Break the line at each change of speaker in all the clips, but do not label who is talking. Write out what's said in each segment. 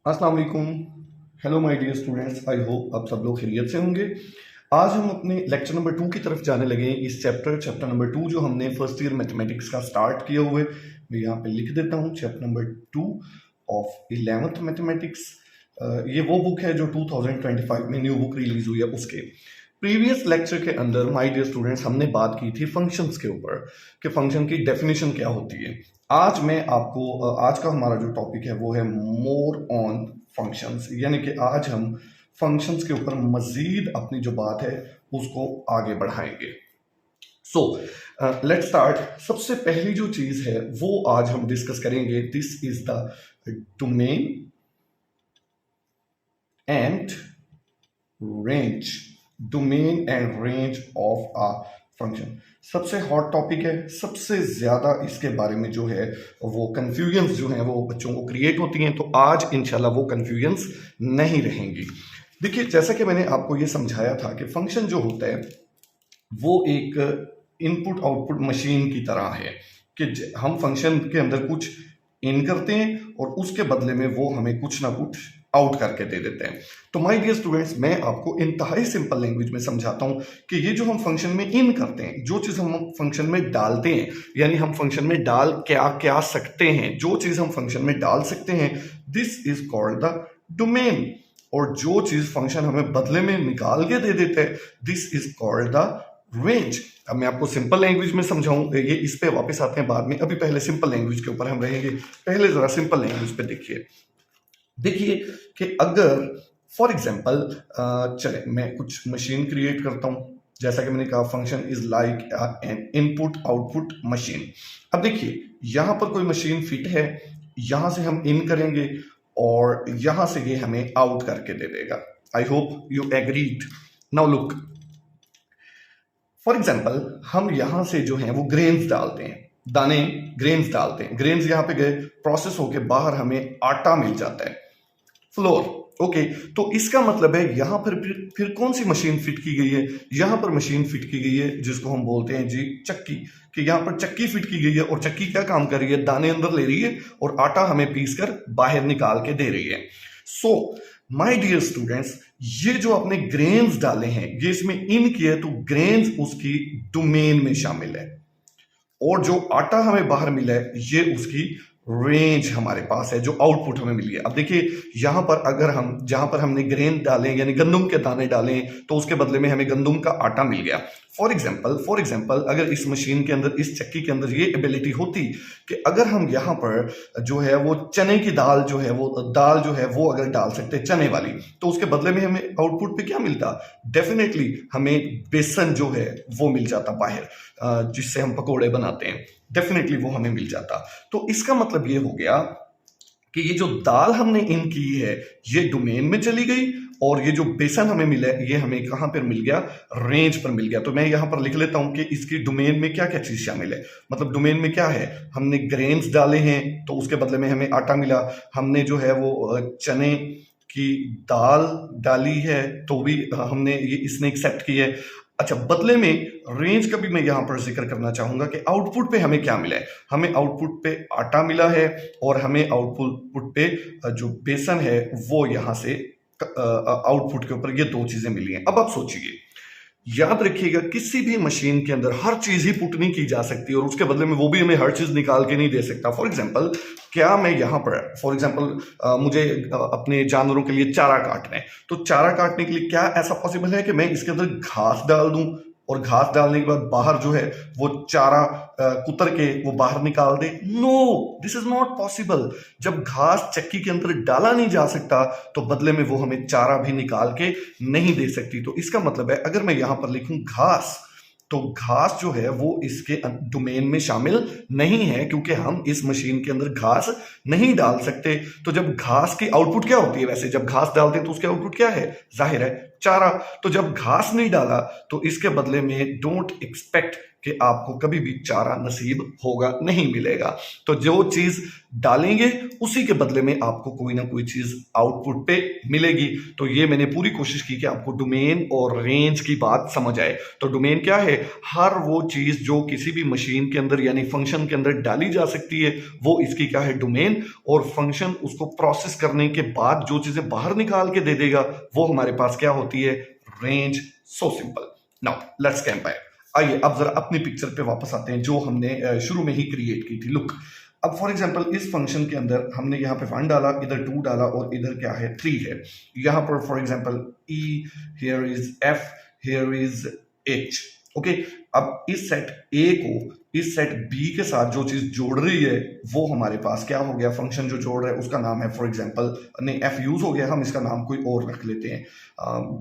अस्सलाम वालेकुम। Hello my dear students, I hope आप सब लोग खैरियत से होंगे। आज हम अपने लेक्चर नंबर 2 की तरफ जाने लगे हैं। इस चैप्टर नंबर 2 जो हमने फर्स्ट ईयर मैथमेटिक्स का स्टार्ट किया हुआ है, मैं यहाँ पे लिख देता हूँ chapter number 2 of 11th mathematics. ये वो बुक है जो 2025 में न्यू बुक रिलीज हुई है। उसके प्रीवियस लेक्चर के अंदर माय डियर स्टूडेंट्स हमने बात की थी फंक्शंस के ऊपर कि फंक्शन की डेफिनेशन क्या होती है। आज मैं आपको आज का हमारा जो टॉपिक है वो है मोर ऑन फंक्शंस, यानी कि आज हम फंक्शंस के ऊपर मजीद अपनी जो बात है उसको आगे बढ़ाएंगे। So let's start. सबसे पहली जो चीज है वो आज हम डिस्कस करेंगे, this is the domain and range. Domain and range of a function सबसे हॉट टॉपिक है। सबसे ज्यादा इसके बारे में जो है वो कंफ्यूजन्स जो है वो बच्चों को क्रिएट होती हैं, तो आज इंशाल्लाह वो कंफ्यूजन्स नहीं रहेंगी। देखिए, जैसा कि मैंने आपको ये समझाया था कि फंक्शन जो होता है वो एक इनपुट आउटपुट मशीन की तरह है कि हम फंक्शन के अंदर कुछ इन करते हैं और उसके बदले में वो हमें कुछ ना कुछ आउट करके दे देते हैं। तो माय डियर स्टूडेंट्स, मैं आपको इंतहाई सिंपल लैंग्वेज में समझाता हूं कि ये जो हम फंक्शन में इन करते हैं, जो चीज हम फंक्शन में डालते हैं, यानी हम फंक्शन में डाल क्या क्या सकते हैं, जो चीज हम फंक्शन में डाल सकते हैं, this is called the domain. और जो चीज फंक्शन हमें बदले में निकाल के दे देते हैं, this is called the range. अब मैं आपको सिंपल लैंग्वेज में समझाऊं, ये इस पे वापस आते हैं बाद में, अभी पहले सिंपल लैंग्वेज के ऊपर हम रहेंगे। पहले जरा सिंपल लैंग्वेज पे देखिए कि अगर फॉर एग्जांपल चले मैं कुछ मशीन क्रिएट करता हूं, जैसा कि मैंने कहा function is like an input output machine. अब देखिए, यहां पर कोई मशीन फिट है, यहां से हम इन करेंगे और यहां से ये हमें आउट करके दे देगा। I hope you agreed. Now look, for example हम यहां से जो है वो ग्रेन्स डालते हैं, दाने ग्रेन्स डालते हैं। ग्रेन्स यहां पे गए, प्रोसेस होके बाहर हमें आटा मिल जाता है, फ्लोर। ओके, तो इसका मतलब है यहां पर फिर कौन सी मशीन फिट की गई है? यहां पर मशीन फिट की गई है जिसको हम बोलते हैं जी चक्की। कि यहां पर चक्की फिट की गई है और चक्की क्या काम कर रही है? दाने अंदर ले रही है और आटा हमें पीस कर बाहर निकाल के दे रही है। सो माय डियर स्टूडेंट्स, ये जो आपने ग्रेन्स डाले हैं, ये इसमें इन किया है, तो ग्रेन्स उसकी डोमेन में शामिल है और जो आटा हमें बाहर मिला है ये उसकी रेंज हमारे पास है, जो आउटपुट हमें मिली है। अब देखिए, यहां पर अगर हम जहां पर हमने ग्रेन डाले यानी गंदुम के दाने डाले, तो उसके बदले में हमें गंदुम का आटा मिल गया। फॉर एग्जाम्पल अगर इस मशीन के अंदर, इस चक्की के अंदर ये एबिलिटी होती कि अगर हम यहाँ पर जो है वो चने की दाल जो है वो अगर डाल सकते चने वाली, तो उसके बदले में हमें आउटपुट पे क्या मिलता? डेफिनेटली हमें बेसन जो है वो मिल जाता बाहर, जिससे हम पकोड़े बनाते हैं, डेफिनेटली वो हमें मिल जाता। तो इसका मतलब ये हो गया कि ये जो दाल हमने इन की है ये डोमेन में चली गई और ये जो बेसन हमें मिला है ये हमें कहां पर मिल गया? रेंज पर मिल गया। तो मैं यहां पर लिख लेता हूं कि इसकी डोमेन में क्या क्या चीज शामिल है। मतलब डोमेन में क्या है? हमने ग्रेन्स डाले हैं तो उसके बदले में हमें आटा मिला। हमने जो है वो चने की दाल डाली है तो भी हमने ये इसने एक्सेप्ट की है। अच्छा, बदले में रेंज का भी मैं यहां पर जिक्र करना चाहूंगा कि आउटपुट पे हमें क्या मिला है। हमें आउटपुट पे आटा मिला है और हमें आउटपुट पे जो बेसन है वो यहां से आउटपुट के ऊपर ये दो चीजें मिली हैं। अब आप सोचिए, याद रखिएगा, किसी भी मशीन के अंदर हर चीज ही पुट नहीं की जा सकती और उसके बदले में वो भी हमें हर चीज निकाल के नहीं दे सकता। फॉर एग्जाम्पल, क्या मैं यहां पर फॉर एग्जाम्पल मुझे अपने जानवरों के लिए चारा काटना है, तो चारा काटने के लिए क्या ऐसा पॉसिबल है कि मैं इसके अंदर घास डाल दूं और घास डालने के बाद बाहर जो है वो चारा कुतर के वो बाहर निकाल दे? No, this is not possible. जब घास चक्की के अंदर डाला नहीं जा सकता तो बदले में वो हमें चारा भी निकाल के नहीं दे सकती। तो इसका मतलब है अगर मैं यहां पर लिखूं घास, तो घास जो है वो इसके डोमेन में शामिल नहीं है क्योंकि हम इस मशीन के अंदर घास नहीं डाल सकते। तो जब घास की आउटपुट क्या होती है? वैसे जब घास डालते हैं तो उसकी आउटपुट क्या है? जाहिर है चारा। तो जब घास नहीं डाला तो इसके बदले में डोंट एक्सपेक्ट कि आपको कभी भी चारा नसीब होगा, नहीं मिलेगा। तो जो चीज डालेंगे उसी के बदले में आपको कोई ना कोई चीज आउटपुट पे मिलेगी। तो ये मैंने पूरी कोशिश की कि आपको डोमेन और रेंज की बात समझ आए। तो डोमेन क्या है? हर वो चीज जो किसी भी मशीन के अंदर यानी फंक्शन के अंदर डाली जा सकती है वो इसकी क्या है? डोमेन। और फंक्शन उसको प्रोसेस करने के बाद जो चीजें बाहर निकाल के दे देगा वो हमारे पास क्या होती है? Range. So simple. Now let's compare. आइए अब जरा अपनी पिक्चर पे वापस आते हैं जो हमने शुरू में ही क्रिएट की थी। लुक, अब फॉर एग्जांपल इस फंक्शन के अंदर हमने यहाँ पे 1 डाला, इधर 2 डाला और इधर क्या है? 3 है। यहाँ पर for example E, here is F, here is H। Okay, अब इस सेट A को इस सेट B के साथ जो चीज जोड़ रही है वो हमारे पास क्या हो गया? फंक्शन जो जोड़ रहा है उसका नाम है फॉर एग्जांपल, नहीं F यूज हो गया, हम इसका नाम कोई और रख लेते हैं।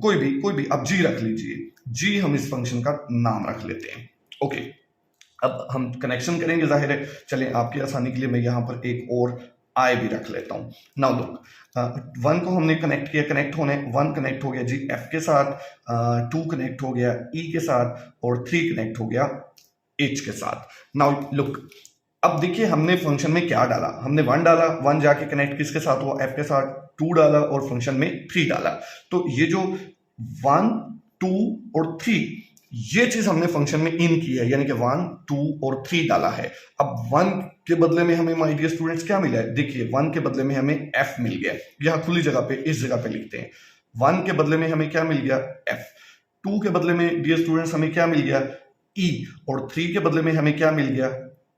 कोई भी अब G रख लीजिए। G हम इस फंक्शन का नाम रख लेते हैं। ओके, अब हम कनेक्शन करेंगे, जाहिर है। चलें आपकी आसानी के लिए मैं यहाँ पर एक और आई भी रख लेता हूँ। नाउ लुक, 1 को हमने कनेक्ट किया, कनेक्ट होने 1 कनेक्ट हो गया जी F के साथ, 2 कनेक्ट हो गया E के साथ और 3 कनेक्ट हो गया H के साथ। नाउ लुक, अब देखिए हमने फंक्शन में क्या डाला? हमने 1 डाला, 1 जाके कनेक्ट किसके साथ हुआ? F के साथ। 2 डाला और फंक्शन में 3 डाला। तो ये जो 1, 2 और 3 ये चीज हमने फंक्शन में इन की है, यानी कि 1, 2 और 3 डाला है। अब 1 के बदले में हमें माय डियर स्टूडेंट्स क्या मिला है? देखिए 1 के बदले में हमें F मिल गया। यहां खुली जगह पे इस जगह पे लिखते हैं। 1 के बदले में हमें क्या मिल गया? F। 2 के बदले में डियर स्टूडेंट्स हमें क्या मिल गया? E। और 3 के बदले में हमें क्या मिल गया?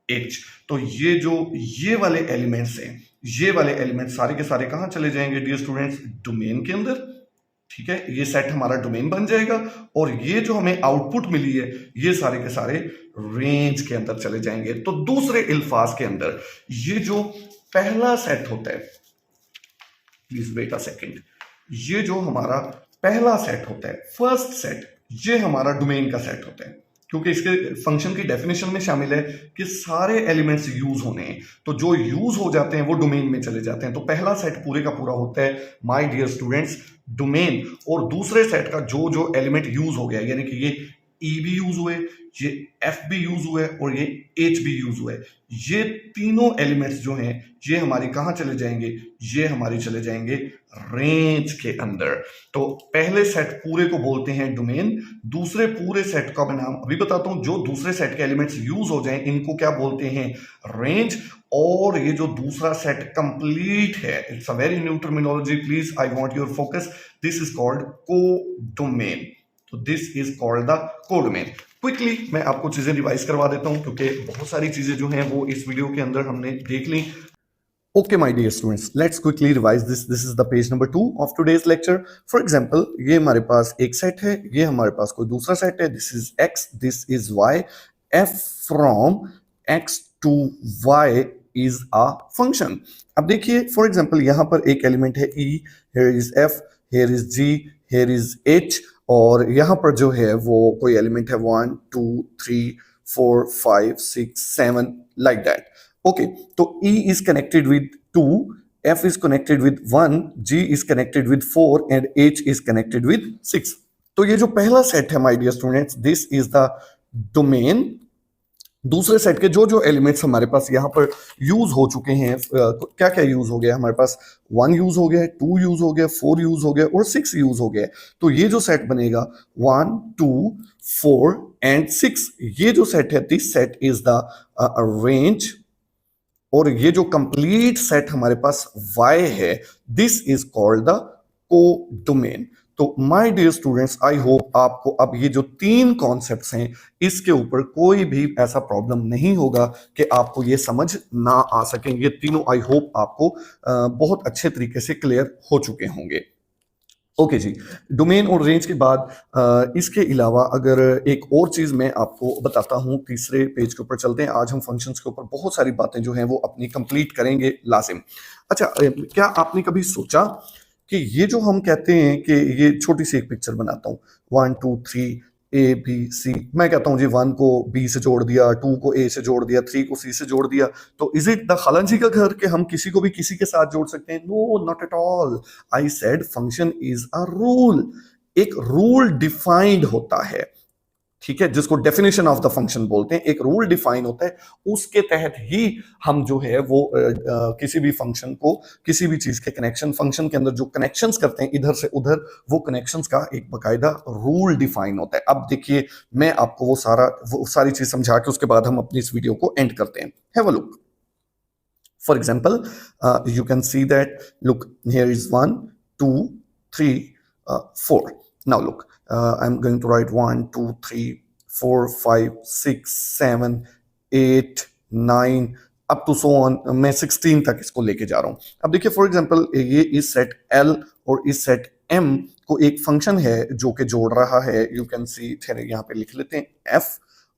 H। तो ये वाले एलिमेंट्स हैं, ये वाले एलिमेंट्स सारे के सारे कहां चले जाएंगे डियर स्टूडेंट्स? डोमेन के अंदर। ठीक है, ये सेट हमारा डोमेन बन जाएगा और ये जो हमें आउटपुट मिली है ये सारे के सारे रेंज के अंदर चले जाएंगे। तो दूसरे अल्फाज के अंदर ये जो पहला सेट होता है, प्लीज वेट अ सेकंड, ये जो हमारा पहला सेट होता है, फर्स्ट सेट, ये हमारा डोमेन का सेट होता है, क्योंकि इसके फंक्शन की डेफिनेशन में शामिल है कि सारे एलिमेंट्स यूज होने हैं। तो जो यूज हो जाते हैं वो डोमेन में चले जाते हैं। तो पहला सेट पूरे का पूरा होता है माय डियर स्टूडेंट्स डोमेन। और दूसरे सेट का जो जो एलिमेंट यूज हो गया, यानी कि ये E भी यूज हुए, ये F भी यूज हुए और ये H भी यूज हुए, ये तीनों एलिमेंट्स जो हैं ये हमारी कहां चले जाएंगे? ये हमारी चले जाएंगे रेंज के अंदर। तो पहले सेट पूरे को बोलते हैं डोमेन, दूसरे पूरे सेट का मैं नाम अभी बताता हूं। जो दूसरे सेट के एलिमेंट्स यूज हो जाएं इनको क्या बोलते हैं? रेंज। और ये जो दूसरा सेट कंप्लीट है, it's a very new terminology, please I want your focus, this is called codomain. तो this is called the codomain. Quickly मैं आपको चीजें रिवाइज करवा देता हूं क्योंकि बहुत सारी चीजें जो हैं वो इस वीडियो के अंदर हमने देख ली। Okay, my dear students, let's quickly revise this. This is the page number 2 of today's lecture. For example, ये हमारे पास एक सेट है, ये हमारे पास कोई दूसरा सेट है. This is X, this is Y. F from X to Y is a function. अब देखिए, for example, यहाँ पर एक एलिमेंट है E, here is F, here is G, here is H, और यहाँ पर जो है वो कोई एलिमेंट है 1, 2, 3, 4, 5, 6, 7, like that. Okay, so E is connected with 2, F is connected with 1, G is connected with 4 and H is connected with 6. तो ये जो पहला सेट है my dear students, this is the domain. दूसरे सेट के जो जो एलिमेंट्स हमारे पास यहाँ पर यूज हो चुके हैं, क्या क्या यूज हो गया हमारे पास? 1 यूज हो गया, 2 यूज हो गया, 4 यूज हो गया और 6 यूज हो गया। तो ये जो सेट बनेगा 1, 2, 4 एंड 6, ये जो सेट है, this set is the range. और ये जो कंप्लीट सेट हमारे पास Y है, this is called the codomain. तो my dear students, I hope आपको अब ये जो 3 कॉन्सेप्ट्स हैं इसके ऊपर कोई भी ऐसा प्रॉब्लम नहीं होगा कि आपको ये समझ ना आ सकें। ये तीनों आई होप आपको बहुत अच्छे तरीके से क्लियर हो चुके होंगे। ओके जी, डोमेन और रेंज के बाद इसके अलावा अगर एक और चीज़ मैं आपको बताता हूँ, तीसरे पेज के ऊपर चलते हैं। आज हम फंक्शंस के ऊपर बहुत सारी बातें जो हैं वो अपनी कंप्लीट करेंगे लाजिम। अच्छा, क्या आपने कभी सोचा कि ये जो हम कहते हैं कि ये छोटी सी एक पिक्चर बनाता हूँ, 1, 2, 3 ABC, मैं कहता हूँ जी 1 को B से जोड़ दिया, 2 को A से जोड़ दिया, 3 को C से जोड़ दिया, तो इज इट द खालन जी का घर कि हम किसी को भी किसी के साथ जोड़ सकते हैं? No, not at all. I said function is a rule. एक रूल डिफाइंड होता है, ठीक है, जिसको डेफिनेशन ऑफ द फंक्शन बोलते हैं। एक रूल डिफाइन होता है, उसके तहत ही हम जो है वो किसी भी फंक्शन को, किसी भी चीज के कनेक्शन, फंक्शन के अंदर जो कनेक्शंस करते हैं इधर से उधर, वो कनेक्शंस का एक बकायदा रूल डिफाइन होता है। अब देखिए, मैं आपको वो सारी चीज समझा के उसके बाद हम अपनी इस वीडियो को एंड करते हैं। Have a look. For example, you can see that, look, here is 1, 2, 3, 4. Now look, I'm going to write 1, 2, 3, 4, 5, 6, 7, 8, 9 up to so on। मैं 16 तक इसको लेके जा रहा हूं। अब देखिए, फॉर एग्जांपल, ये इस सेट L और इस सेट M को एक फंक्शन है जो कि जोड़ रहा है। यू कैन सी, यहाँ पे लिख लेते हैं F।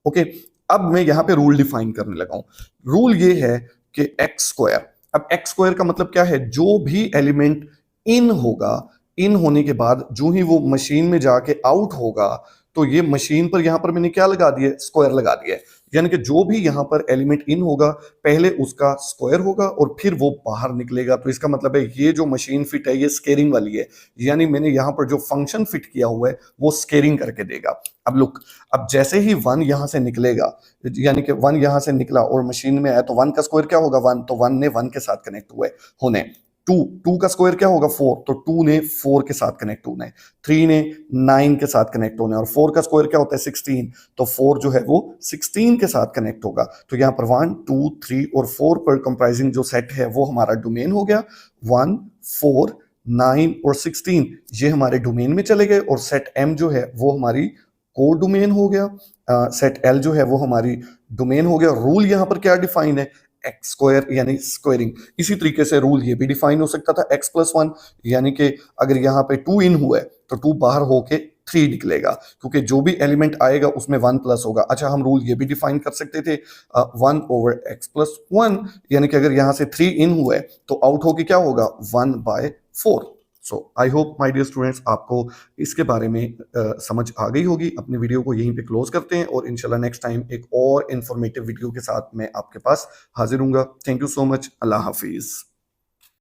ओके, अब मैं यहाँ पे रूल डिफाइन करने लगा हूं। रूल ये है कि एक्स स्क्वायर, अब एक्स स्क्वायर का मतलब क्या है, जो भी एलिमेंट इन होगा, इन होने के बाद जो ही वो मशीन में जाके आउट होगा, तो ये मशीन पर यहां पर मैंने क्या लगा दिया, स्क्वायर लगा दिया है। यानी कि जो भी यहां पर एलिमेंट इन होगा, पहले उसका स्क्वायर होगा और फिर वो बाहर निकलेगा। तो इसका मतलब है ये जो मशीन फिट है ये स्केयरिंग वाली है, यानी मैंने यहां पर जो फंक्शन फिट किया हुआ है वो स्केयरिंग करके देगा। अब लुक, अब जैसे ही 1 यहां से निकलेगा, यानी कि 1 यहां से निकला और मशीन में आया, तो 1 का स्क्वायर क्या होगा, 1, तो 1 ने 1 के साथ कनेक्ट हुआ है होने। 2 का स्क्वायर क्या होगा, 4, तो 2 ने 4 के साथ कनेक्ट होना है। 3 ने 9 के साथ कनेक्ट होना है, और 4 का स्क्वायर क्या होता है, 16, तो 4 जो है वो 16 के साथ कनेक्ट होगा। तो यहाँ पर 1, 2, 3 और 4 पर कंप्राइजिंग जो सेट है वो हमारा डोमेन हो गया। 1, 4, 9 और 16 ये हमारे डोमेन में चले गए, और सेट M जो है वो हमारी को डोमेन हो गया। सेट L जो है वो हमारी डोमेन हो गया। रूल यहाँ पर क्या डिफाइन है, एक्स स्क्वायर यानी स्क्वायरिंग। इसी तरीके से रूल ये भी डिफाइन हो सकता था, x+1, यानी कि अगर यहाँ पे 2 इन हुआ है तो 2 बाहर होके 3 निकलेगा, क्योंकि जो भी एलिमेंट आएगा उसमें 1 प्लस होगा। अच्छा, हम रूल ये भी डिफाइन कर सकते थे 1/x+1, यानी कि अगर यहाँ से 3 इन हुआ है तो आउट होके क्या होगा, 1/4। So I hope my dear students, आपको इसके बारे में समझ आ गई होगी। अपनी वीडियो को यहीं पे क्लोज करते हैं, और इंशाल्लाह नेक्स्ट टाइम एक और इंफॉर्मेटिव वीडियो के साथ मैं आपके पास हाजिर हूँगा। Thank you so much. अल्लाह हाफिज़।